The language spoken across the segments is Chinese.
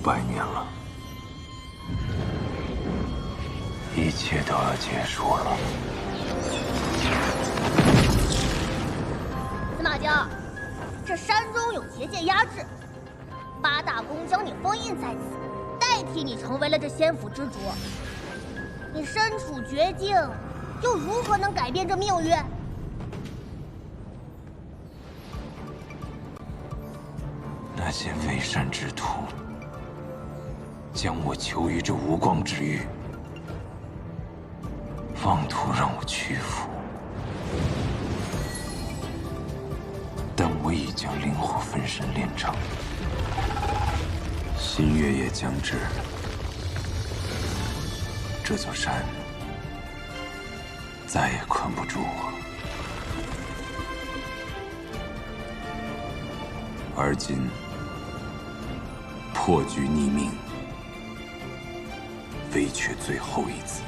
500年了，一切都要结束了。司马家，这山中有结界压制，8大宫将你封印在此，代替你成为了这仙府之主。你身处绝境，又如何能改变这命运？那些为善之徒，将我囚于这无光之域，妄图让我屈服。但我已将灵火分身炼成，新月也将至。这座山再也困不住我。而今破局逆命，唯缺最后一子。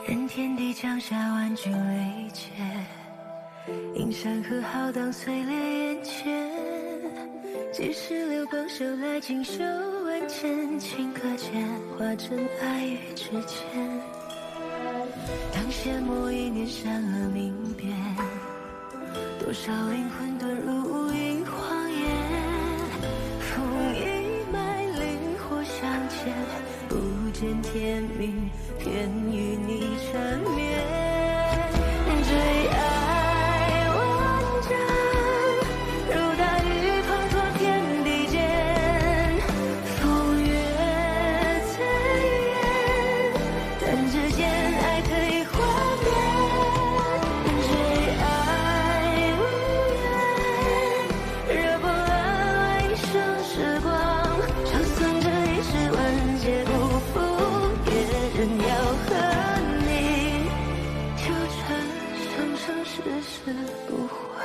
任天地降下万军雷劫，映山河浩荡碎裂眼前。几时流光手来锦绣万千，顷刻间化成爱与之间。当阡陌一念善恶明辨，多少灵魂遁入无垠荒野。风一脉灵火相见，不见天明，偏与你缠绵。最爱万丈，如大雨滂沱天地间。风月残垣，但只见爱可以幻变。最爱无缘，惹破了一生时光，就算这一世万劫不复，也仍要和你纠缠，生生世世不还。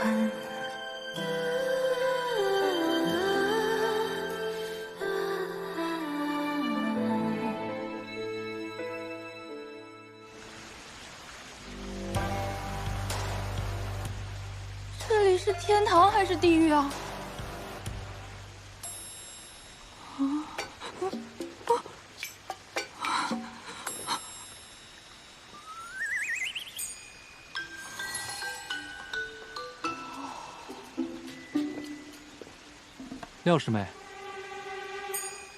这里是天堂还是地狱啊？廖师妹，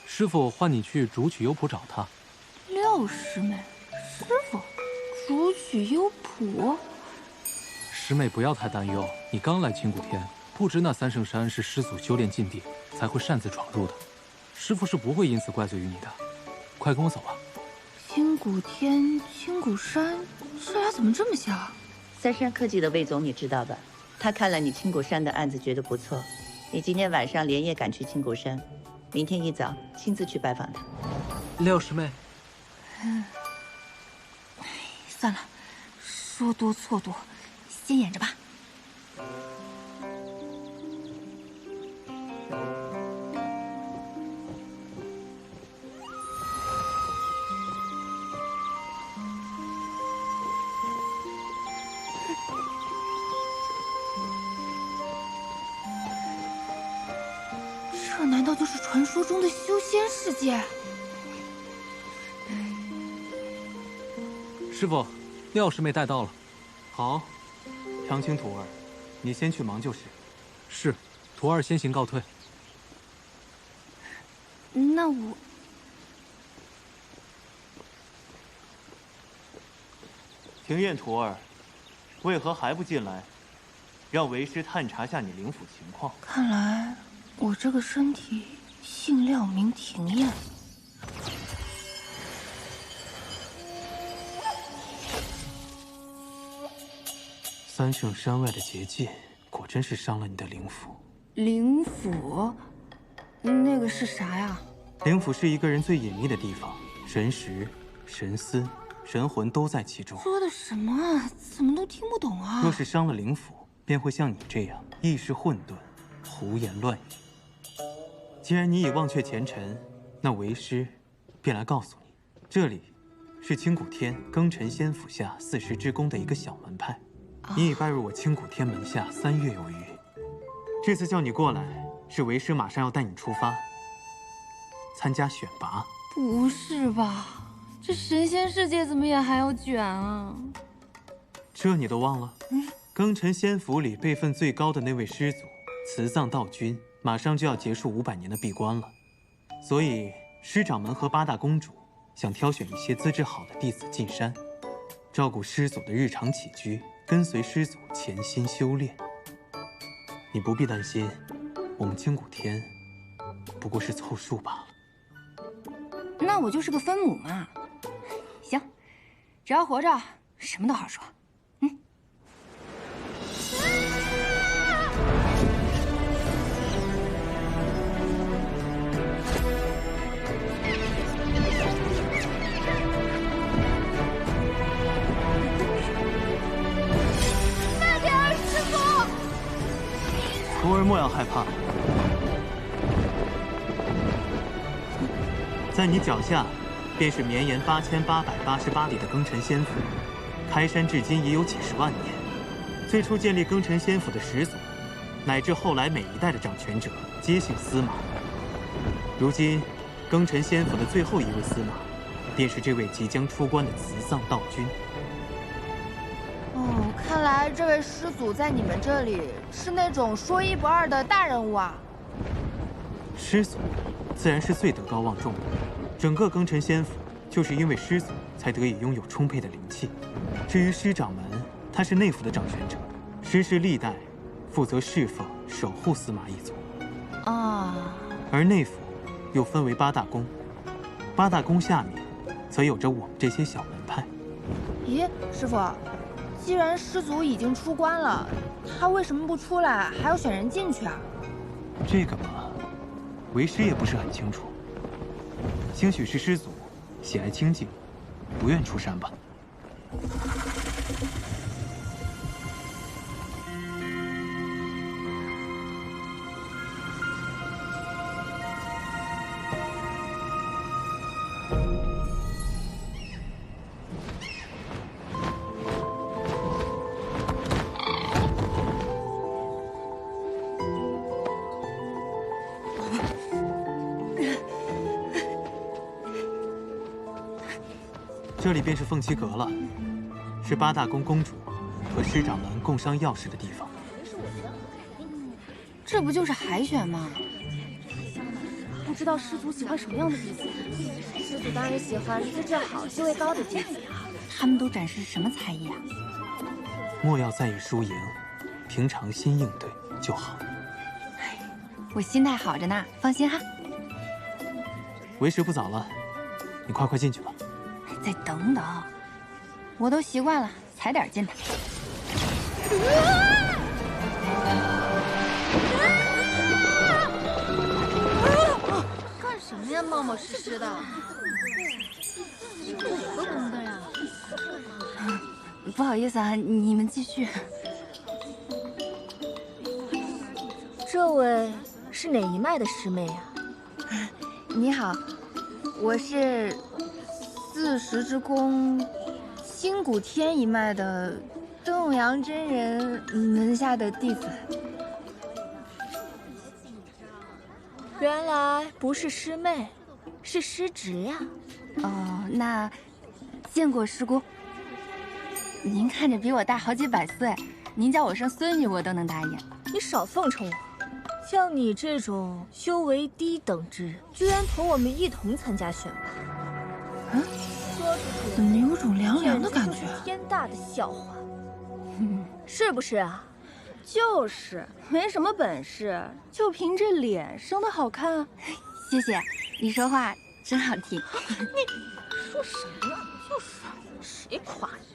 师傅唤你去竹取幽浦找他。廖师妹，师傅，竹取幽浦。师妹不要太担忧，你刚来青谷天，不知那三圣山是师祖修炼禁地，才会擅自闯入的。师傅是不会因此怪罪于你的。快跟我走吧。青谷天、青谷山，这俩怎么这么像？三山科技的魏总你知道吧？他看了你青谷山的案子，觉得不错。你今天晚上连夜赶去青谷山，明天一早亲自去拜访他。廖师妹，算了，说多错多，先演着吧。这难道就是传说中的修仙世界？师傅，廖师妹带到了。好，长青徒儿，你先去忙就是。是，徒儿先行告退。那我……庭院徒儿，为何还不进来？让为师探查下你灵府情况。看来我这个身体姓廖名庭燕，三圣山外的结界，果真是伤了你的灵符。灵符，那个是啥呀？灵府是一个人最隐秘的地方，神识、神思、神魂都在其中。说的什么啊？怎么都听不懂啊？若是伤了灵府，便会像你这样意识混沌，胡言乱语。既然你已忘却前尘，那为师便来告诉你，这里是青谷天庚辰仙府下四时之宫的一个小门派。你已拜入我青谷天门下3月有余。这次叫你过来，是为师马上要带你出发，参加选拔。不是吧？这神仙世界怎么也还要卷啊？这你都忘了？庚辰仙府里辈分最高的那位师祖慈藏道君，马上就要结束500年的闭关了，所以师掌门和8大公主想挑选一些资质好的弟子进山，照顾师祖的日常起居，跟随师祖潜心修炼。你不必担心，我们青谷天不过是凑数罢了。那我就是个分母嘛。行，只要活着，什么都好说。徒儿莫要害怕，在你脚下，便是绵延8888里的庚辰仙府。开山至今已有几十万年，最初建立庚辰仙府的始祖，乃至后来每一代的掌权者，皆姓司马。如今，庚辰仙府的最后一位司马，便是这位即将出关的慈藏道君。哦，看来这位师祖在你们这里是那种说一不二的大人物啊。师祖，自然是最德高望重的。整个庚辰仙府，就是因为师祖才得以拥有充沛的灵气。至于师掌门，他是内府的掌权者，师世历代负责侍奉、守护司马一族。而内府又分为8大宫，8大宫下面，则有着我们这些小门派。咦，师傅，既然师祖已经出关了，他为什么不出来，还要选人进去啊？这个嘛，为师也不是很清楚。兴许是师祖喜爱清静，不愿出山吧。这里便是凤栖阁了，是8大宫公主和师掌门共商要事的地方。这不就是海选吗？不知道师祖喜欢什么样的弟子？师祖当然喜欢资质好、修为高的弟子呀。他们都展示什么才艺啊？莫要在意输赢，平常心应对就好。我心态好着呢，放心哈。为时不早了，你快进去吧。再等等，我都习惯了，踩点进来。干什么呀，冒冒失失的？哪个宫的呀？不好意思啊，你们继续。这位是哪一脉的师妹呀？你好，我是四时之宫青谷天一脉的邓阳真人门下的弟子。原来不是师妹，是师侄呀。哦，那见过师姑。您看着比我大好几百岁，您叫我声孙女，我都能答应。你少奉承我，像你这种修为低等之人，居然同我们一同参加选拔，说出去怎么有种凉凉的感觉？天大的笑话，是不是啊？就是，没什么本事，就凭这脸生得好看。谢谢，你说话真好听。你说什么？就是谁夸你？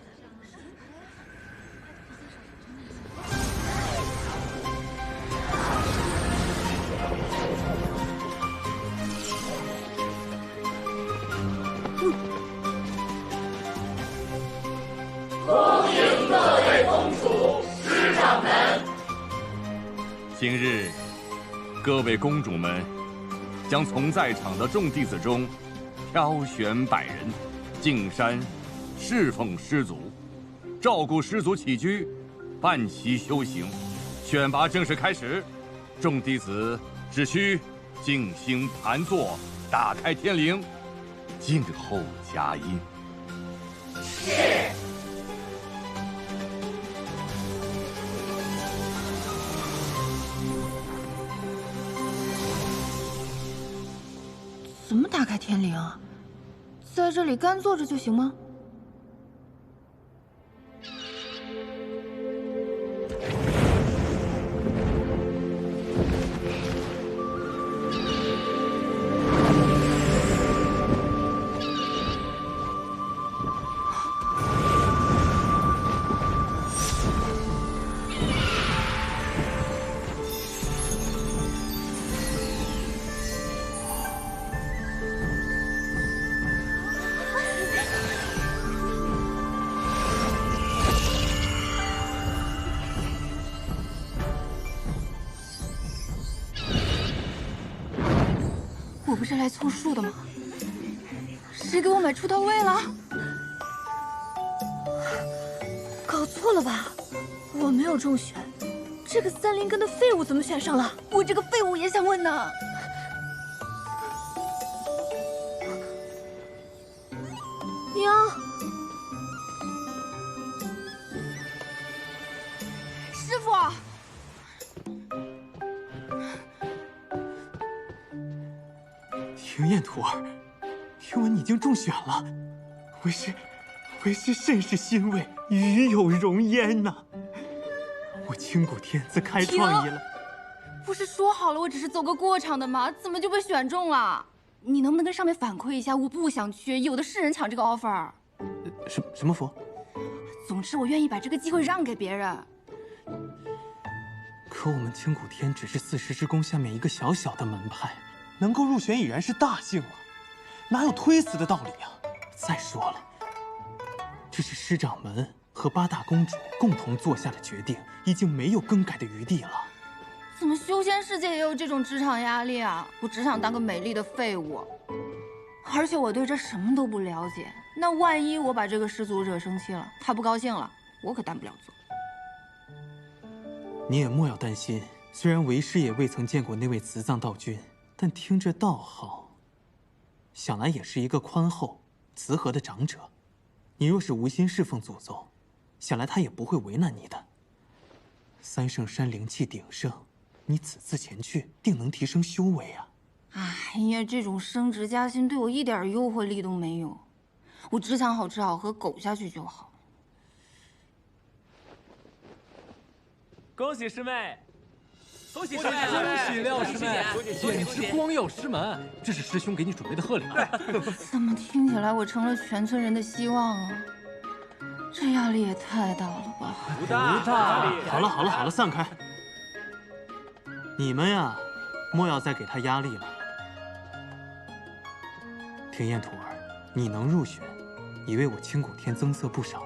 今日，各位公主们将从在场的众弟子中挑选100人，进山侍奉师祖，照顾师祖起居，伴其修行。选拔正式开始，众弟子只需静心盘坐，打开天灵，静候佳音。是。怎么打开天灵啊？在这里干坐着就行吗？我不是来凑数的吗？谁给我买出逃位了？搞错了吧？我没有中选，这个3灵根的废物怎么选上了？我这个废物也想问呢。娘，师傅。庭燕徒儿，听闻你已经中选了，为师甚是欣慰，与有荣焉呐！我清谷天自开创以来，不是说好了我只是走个过场的吗？怎么就被选中了？你能不能跟上面反馈一下？我不想去，有的是人抢这个 offer。什么符？总之，我愿意把这个机会让给别人。可我们清谷天只是4时之宫下面一个小小的门派。能够入选已然是大幸了，哪有推辞的道理啊？再说了，这是师掌门和8大公主共同做下的决定，已经没有更改的余地了。怎么修仙世界也有这种职场压力啊？我只想当个美丽的废物，而且我对这什么都不了解。那万一我把这个师祖惹生气了，他不高兴了，我可担不了责。你也莫要担心，虽然为师也未曾见过那位慈藏道君。但听着道号，想来也是一个宽厚、慈和的长者。你若是无心侍奉祖宗，想来他也不会为难你的。3圣山灵气鼎盛，你此次前去，定能提升修为啊！哎呀，这种升职加薪对我一点诱惑力都没有，我只想好吃好喝，苟下去就好。恭喜师妹！恭喜师妹！恭喜廖师妹，简直光耀师门！这是师兄给你准备的贺礼。怎么听起来我成了全村人的希望啊？这压力也太大了吧！不大。好了，散开！你们呀，莫要再给他压力了。庭燕徒儿，你能入选，已为我清谷天增色不少。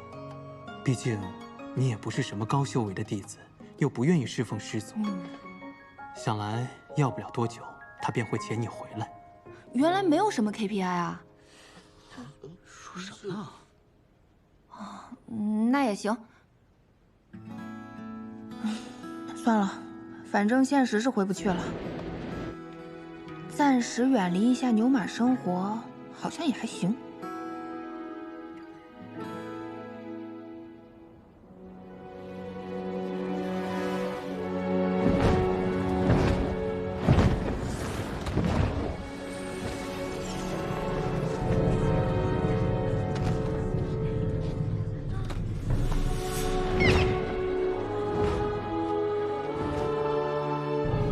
毕竟，你也不是什么高修为的弟子，又不愿意侍奉师祖。想来要不了多久，他便会遣你回来。原来没有什么 KPI 啊？说什么呢？那也行。算了，反正现实是回不去了。暂时远离一下牛马生活，好像也还行。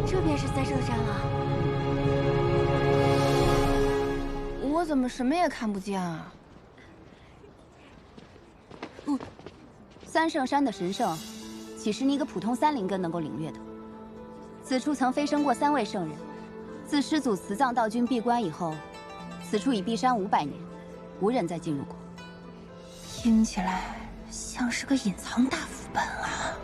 这便是3圣山了。我怎么什么也看不见啊？3圣山的神圣，岂是你一个普通3灵根能够领略的？此处曾飞升过3位圣人，自师祖慈藏道君闭关以后，此处已闭山500年，无人再进入过。听起来像是个隐藏大副本啊！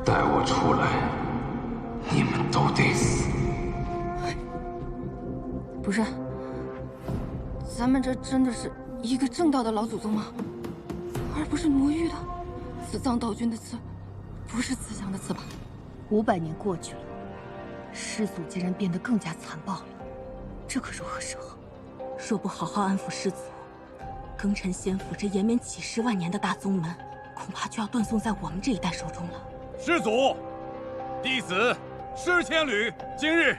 带我出来，你们都得死。不是，咱们这真的是一个正道的老祖宗吗？而不是魔域的。慈葬道君的词，不是慈祥的词吧？500年过去了，师祖竟然变得更加残暴了，这可如何是好？若不好好安抚师祖，庚辰仙府这延绵几十万年的大宗门，恐怕就要断送在我们这一代手中了。师祖，弟子施千旅今日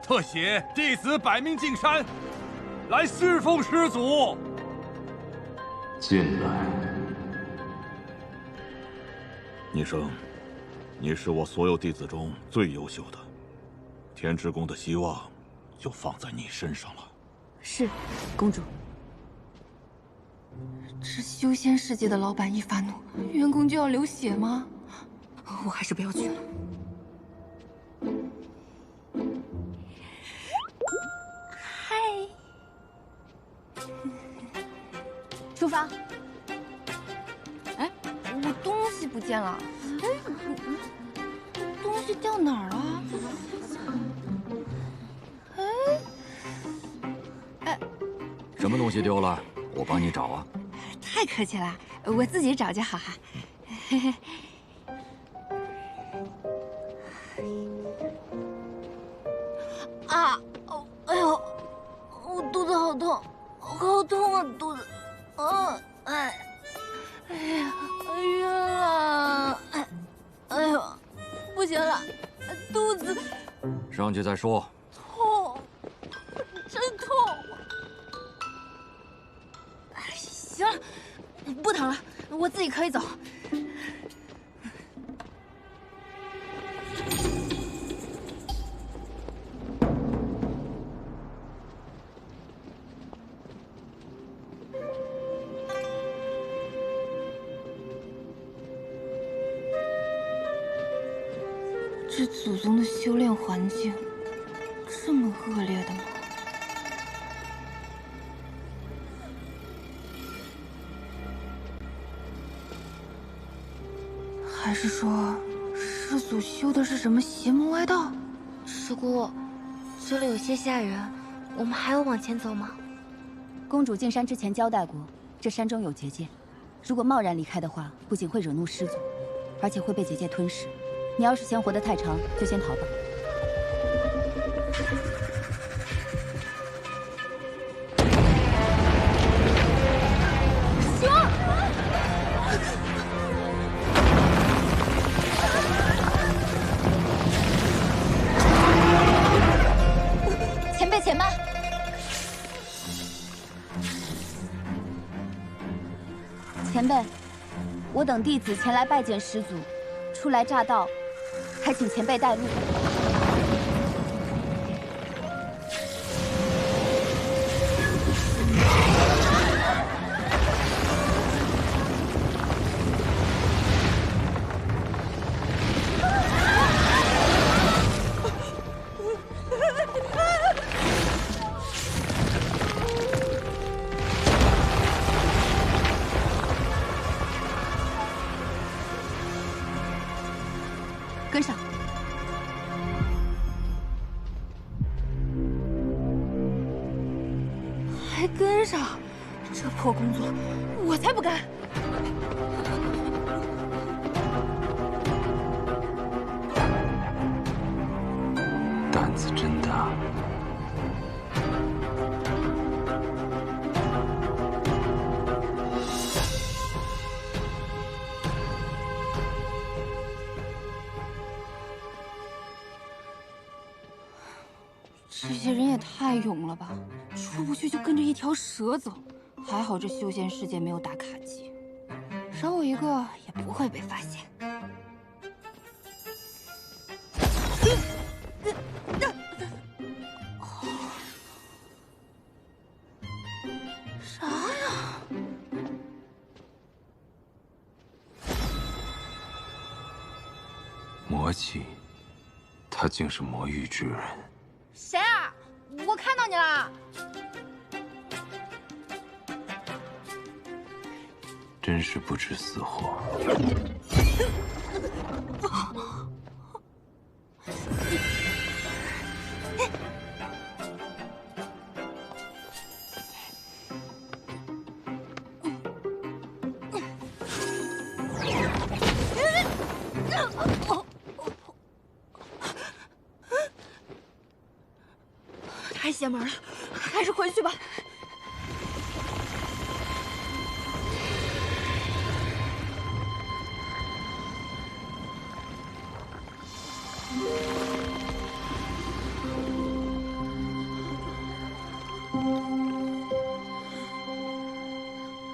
特携弟子百名进山，来侍奉师祖。进来。逆生，你是我所有弟子中最优秀的，天之宫的希望就放在你身上了。是，公主。这修仙世界的老板一发怒，员工就要流血吗？我还是不要去了。嗨，厨房。哎，我东西不见了。东西掉哪儿了？什么东西丢了？我帮你找啊。太客气了，我自己找就好哈。啊！哎呦，我肚子好痛，好痛啊，肚子！啊！哎呀，晕了！哎呦，不行了，肚子上去再说。痛，真痛！行了，不疼了，我自己可以走。这祖宗的修炼环境这么恶劣的吗？还是说，师祖修的是什么邪门歪道？师姑，这里有些吓人，我们还要往前走吗？公主进山之前交代过，这山中有结界，如果贸然离开的话，不仅会惹怒师祖，而且会被结界吞噬。你要是嫌活得太长，就先逃吧。前辈，且慢！前辈，我等弟子前来拜见师祖，初来乍到，还请前辈带路。跟上。还跟上？这破工作，我才不干！胆子真大。这些人也太勇了吧！出不去就跟着一条蛇走。还好这修仙世界没有打卡机，少我一个也不会被发现。啥呀？魔气，他竟是魔域之人。谁啊？我看到你了。真是不知死活。太邪门了，还是回去吧。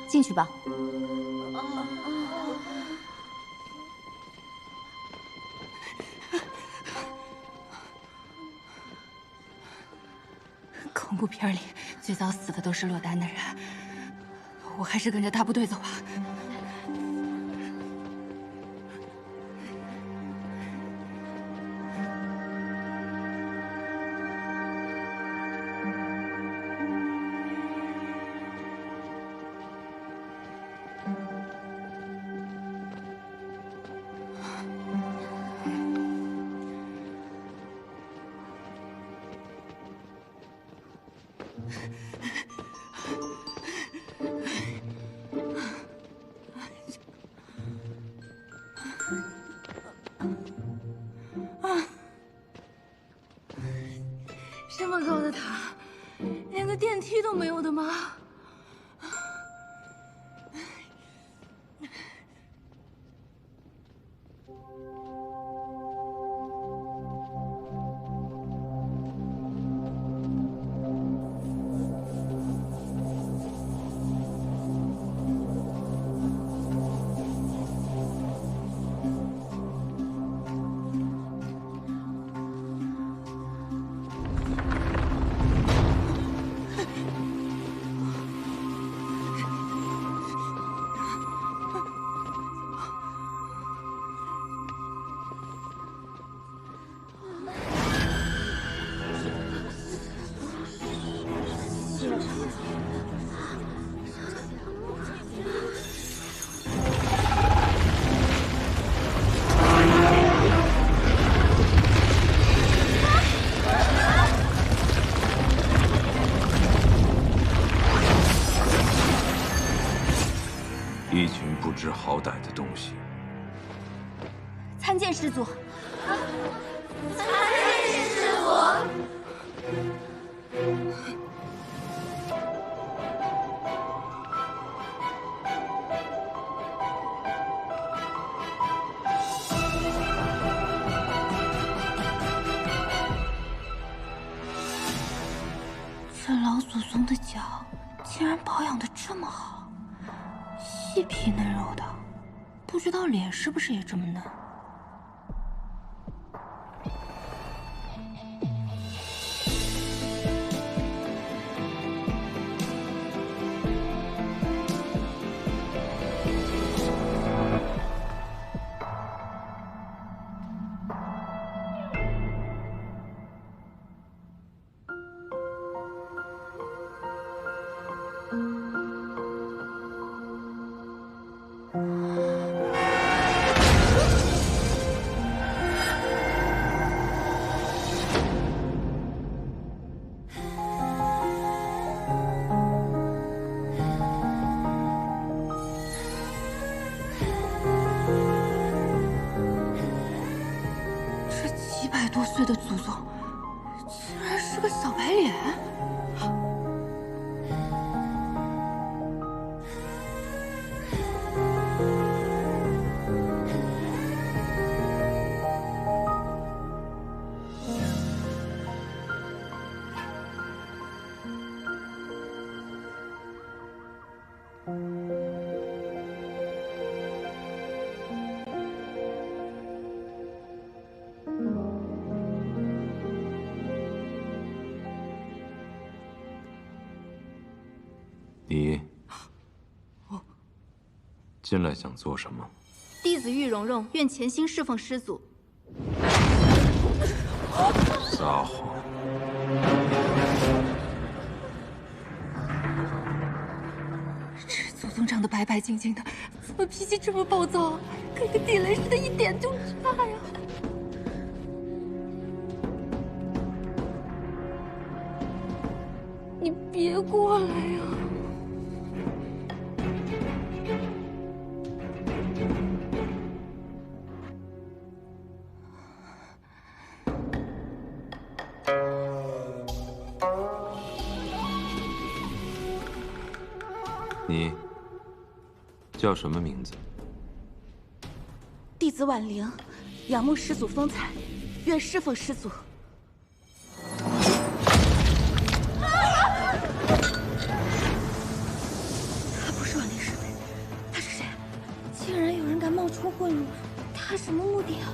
进去吧。恐怖片里最早死的都是落单的人，我还是跟着大部队走吧。这么高的塔，连个电梯都没有的吗？一群不知好歹的东西。参见师祖。参见师祖。这老祖宗的脚竟然保养得这么好，细皮嫩肉的，不知道脸是不是也这么嫩？100多岁的祖宗，竟然是个小白脸！你进来想做什么？弟子玉蓉蓉愿潜心侍奉师祖。撒谎！师祖宗长得白白净净的，怎么脾气这么暴躁？跟个地雷似的，一点就炸呀！你别过来呀！你叫什么名字？弟子婉玲，仰慕师祖风采，愿侍奉师祖。他不是婉玲师妹，他是谁？竟然有人敢冒充混入，他什么目的啊？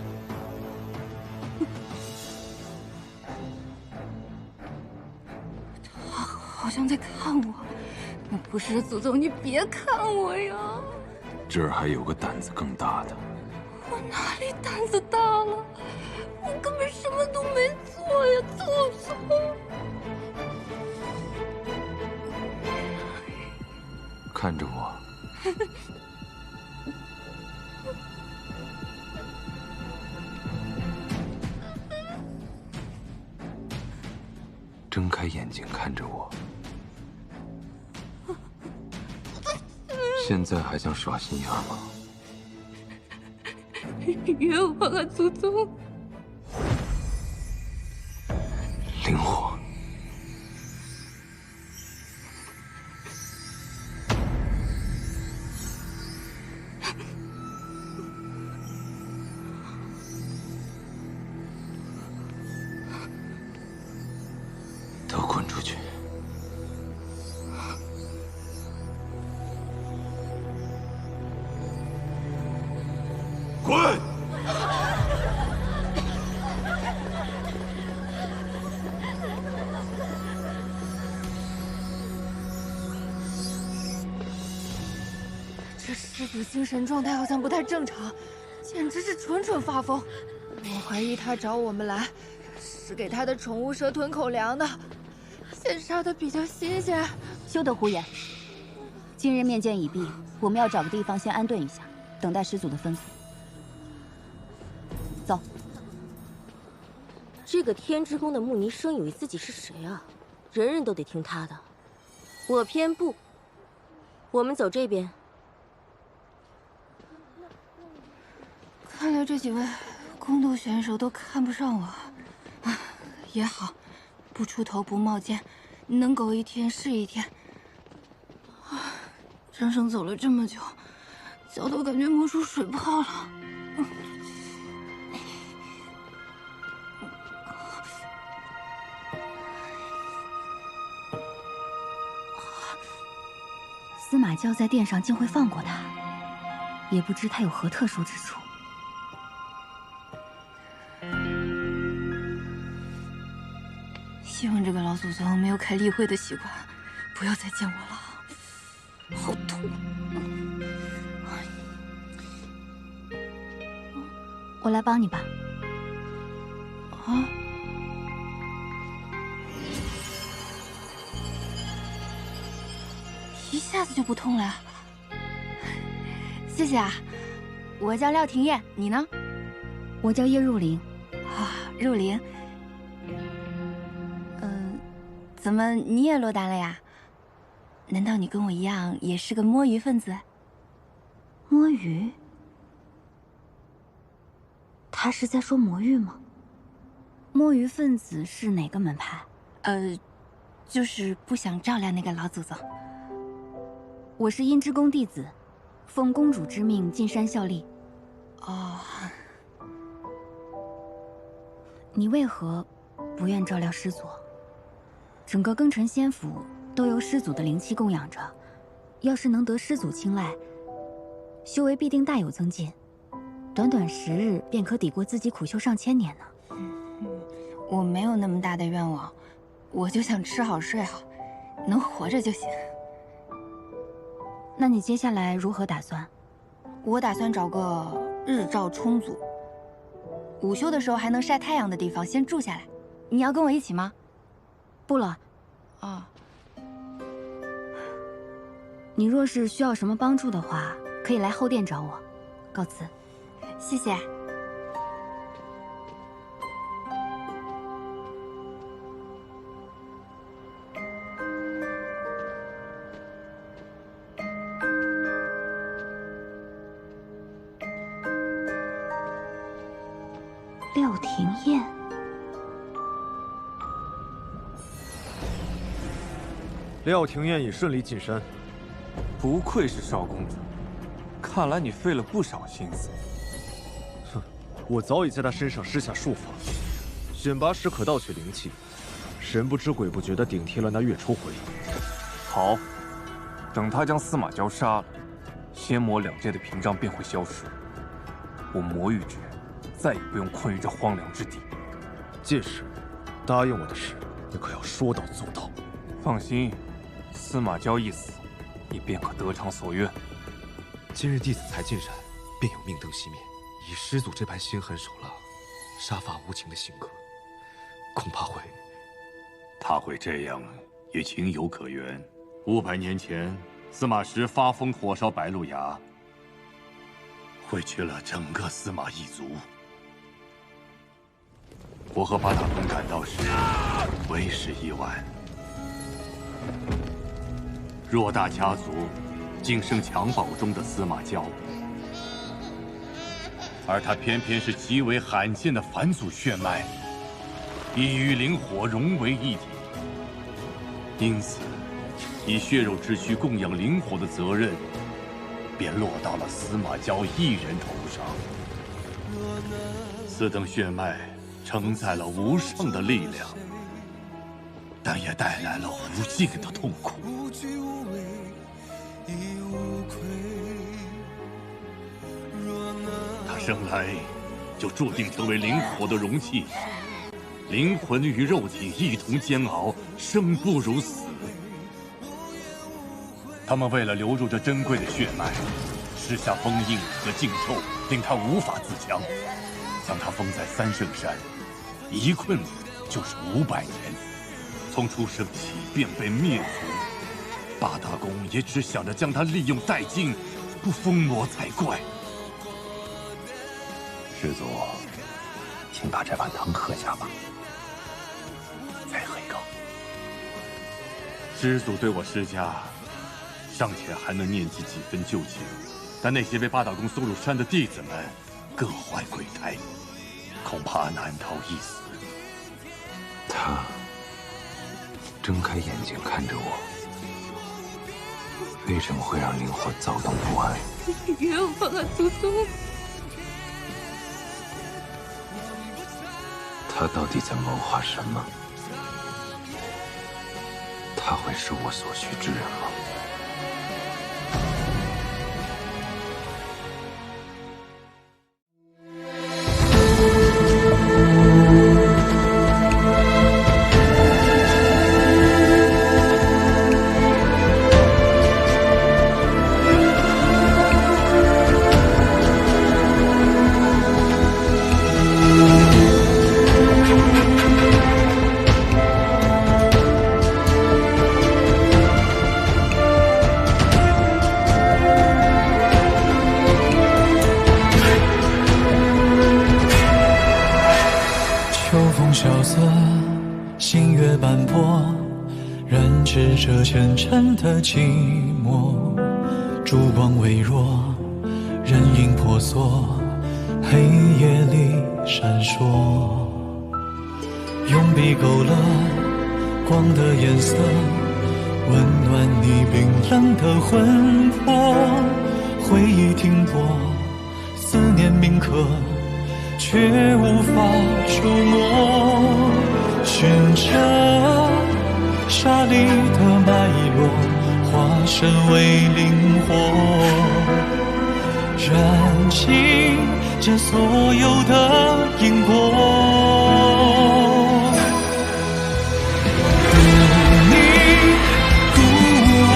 他好像在看我。那不是祖宗，你别看我呀！这儿还有个胆子更大的。我哪里胆子大了？我根本什么都没做呀，祖宗！看着我。睁开眼睛看着我。现在还想耍心眼吗？冤枉啊，祖宗！灵火，都滚出去！滚！这师祖精神状态好像不太正常，简直是蠢发疯。我怀疑他找我们来，是给他的宠物蛇囤口粮的。先杀的比较新鲜。休得胡言！今日面见已毕，我们要找个地方先安顿一下，等待师祖的吩咐。走。这个天之宫的穆尼生以为自己是谁啊？人人都得听他的。我偏不。我们走这边。看来这几位宫斗选手都看不上我，啊，也好，不出头不冒尖，能苟一天是一天。啊，整整走了这么久，脚都感觉磨出水泡了。司马教在殿上竟会放过他，也不知他有何特殊之处。希望这个老祖宗没有开例会的习惯，不要再见我了，好痛！我来帮你吧。啊！一下子就不痛了，谢谢啊。我叫廖廷烨，你呢？我叫叶入灵。啊，入灵。怎么你也落单了呀？难道你跟我一样也是个摸鱼分子？摸鱼？他是在说魔域吗？摸鱼分子是哪个门派？就是不想照料那个老祖宗。我是阴之宫弟子，奉公主之命进山效力。哦。你为何不愿照料师祖？整个庚辰仙府都由师祖的灵气供养着，要是能得师祖青睐，修为必定大有增进，短短10日便可抵过自己苦修上千年呢。我没有那么大的愿望，我就想吃好睡好，能活着就行。那你接下来如何打算？我打算找个日照充足、午休的时候还能晒太阳的地方先住下来。你要跟我一起吗？不了。啊。你若是需要什么帮助的话，可以来后殿找我。告辞。谢谢。廖廷燕，廖廷燕已顺利进山。不愧是少公主，看来你费了不少心思。哼，我早已在他身上施下术法，选拔时可盗取灵气，神不知鬼不觉地顶替了那月初回。好，等他将司马娇杀了，仙魔两界的屏障便会消失，我魔域之人再也不用困于这荒凉之地。届时，答应我的事，你可要说到做到。放心，司马娇一死，你便可得偿所愿。今日弟子才进山，便有命灯熄灭。以师祖这般心狠手辣、杀伐无情的性格，恐怕会……他会这样，也情有可原。500年前，司马师发疯火烧白鹿崖，毁去了整个司马一族。我和八大公赶到时，为时已晚。偌大家族，竟生襁褓中的司马娇，而他偏偏是极为罕见的返祖血脉，已与灵火融为一体。因此，以血肉之躯供养灵火的责任，便落到了司马娇一人头上。此等血脉承载了无上的力量，但也带来了无尽的痛苦。他生来就注定成为灵火的容器，灵魂与肉体一同煎熬，生不如死。他们为了留住这珍贵的血脉，施下封印和禁咒，令他无法自强，将他封在三圣山，一困就是500年。从出生起便被灭族，八大公也只想着将他利用殆尽，不封魔才怪。师祖，请把这碗汤喝下吧。再喝一口。师祖对我施加，尚且还能念及几分旧情，但那些被八大公送入山的弟子们，各怀鬼胎，恐怕难逃一死。他睁开眼睛看着我，为什么会让灵火躁动不安？冤枉啊，祖宗！他到底在谋划什么？他会是我所需之人吗？这沉沉的寂寞，烛光微弱，人影婆娑，黑夜里闪烁。用笔勾勒光的颜色，温暖你冰冷的魂魄。回忆停泊，思念铭刻，却无法触摸。寻着沙砾的脉络，化身为灵火，燃尽这所有的因果。渡你渡我，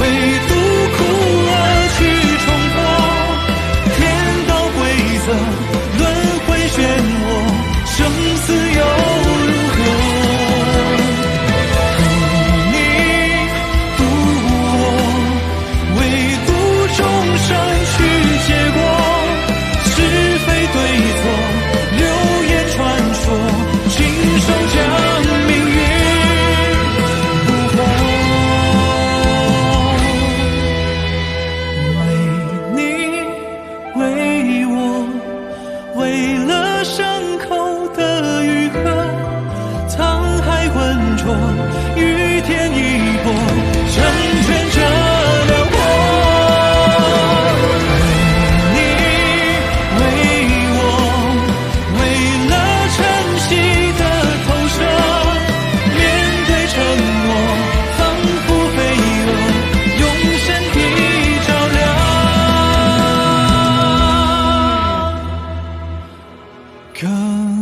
为渡苦而去冲破，天道规则，轮回漩涡，生死又如何？渡你渡我，更